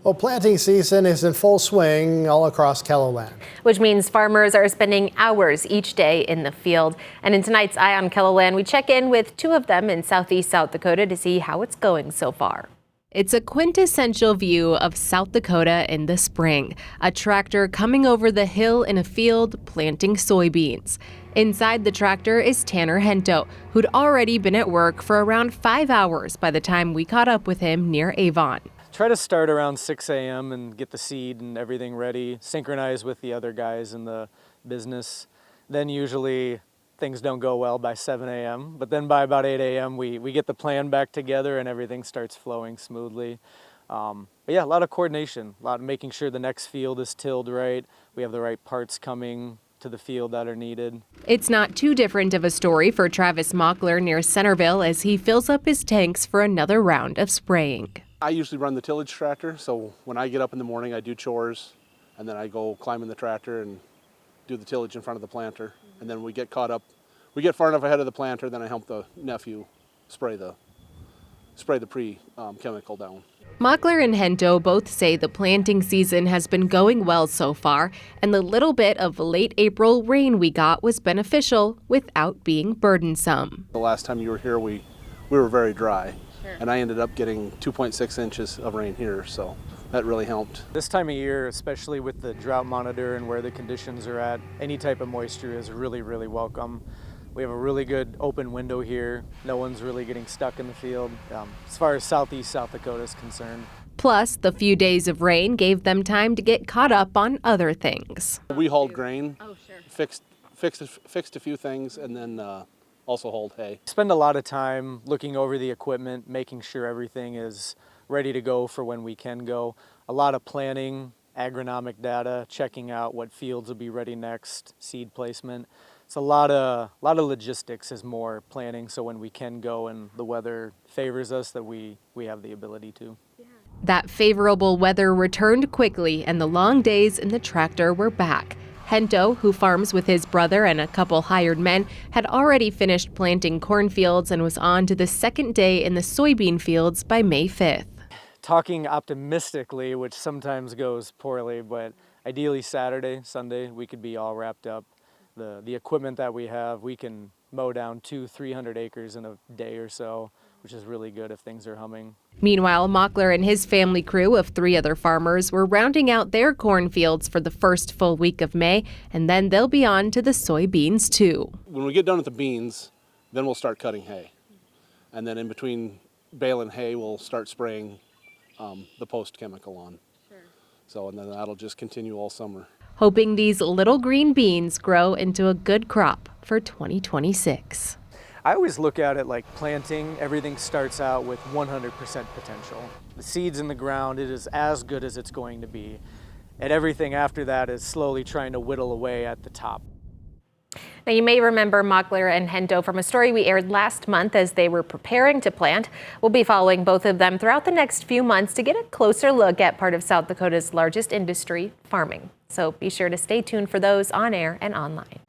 Well, planting season is in full swing all across KELOLAND. Which means farmers are spending hours each day in the field. And in tonight's Eye on KELOLAND, we check in with two of them in southeast South Dakota to see how it's going so far. It's a quintessential view of South Dakota in the spring. A tractor coming over the hill in a field planting soybeans. Inside the tractor is Tanner Hento, who'd already been at work for around 5 hours by the time we caught up with him near Avon. Try to start around 6 a.m. and get the seed and everything ready, synchronize with the other guys in the business. Then usually things don't go well by 7 a.m., but then by about 8 a.m. we get the plan back together and everything starts flowing smoothly. But yeah, a lot of coordination, a lot of making sure the next field is tilled right, we have the right parts coming to the field that are needed. It's not too different of a story for Travis Mockler near Centerville as he fills up his tanks for another round of spraying. I usually run the tillage tractor, so when I get up in the morning I do chores and then I go climb in the tractor and do the tillage in front of the planter, and then we get caught up. We get far enough ahead of the planter, then I help the nephew spray the chemical down. Mockler and Hento both say the planting season has been going well so far, and the little bit of late April rain we got was beneficial without being burdensome. The last time you were here, we were very dry. Sure. And I ended up getting 2.6 inches of rain here, so that really helped. This time of year, especially with the drought monitor and where the conditions are at, any type of moisture is really, really welcome. We have a really good open window here. No one's really getting stuck in the field as far as southeast South Dakota is concerned. Plus, the few days of rain gave them time to get caught up on other things. We hauled grain, fixed a few things, and then also hauled hay. Spend a lot of time looking over the equipment, making sure everything is ready to go for when we can go. A lot of planning, agronomic data, checking out what fields will be ready next, seed placement. It's a lot of logistics is more planning, so when we can go and the weather favors us, that we have the ability to. That favorable weather returned quickly and the long days in the tractor were back. Hento, who farms with his brother and a couple hired men, had already finished planting cornfields and was on to the second day in the soybean fields by May 5th. Talking optimistically, which sometimes goes poorly, but ideally Saturday, Sunday, we could be all wrapped up. The equipment that we have, we can mow down 200-300 acres in a day or so, which is really good if things are humming. Meanwhile, Mockler and his family crew of 3 other farmers were rounding out their cornfields for the first full week of May, and then they'll be on to the soybeans too. When we get done with the beans, then we'll start cutting hay. And then in between bale and hay, we'll start spraying the post chemical on. Sure. So, and then that'll just continue all summer. Hoping these little green beans grow into a good crop for 2026. I always look at it like planting. Everything starts out with 100% potential. The seed's in the ground, it is as good as it's going to be. And everything after that is slowly trying to whittle away at the top. Now, you may remember Mockler and Hento from a story we aired last month as they were preparing to plant. We'll be following both of them throughout the next few months to get a closer look at part of South Dakota's largest industry, farming. So be sure to stay tuned for those on air and online.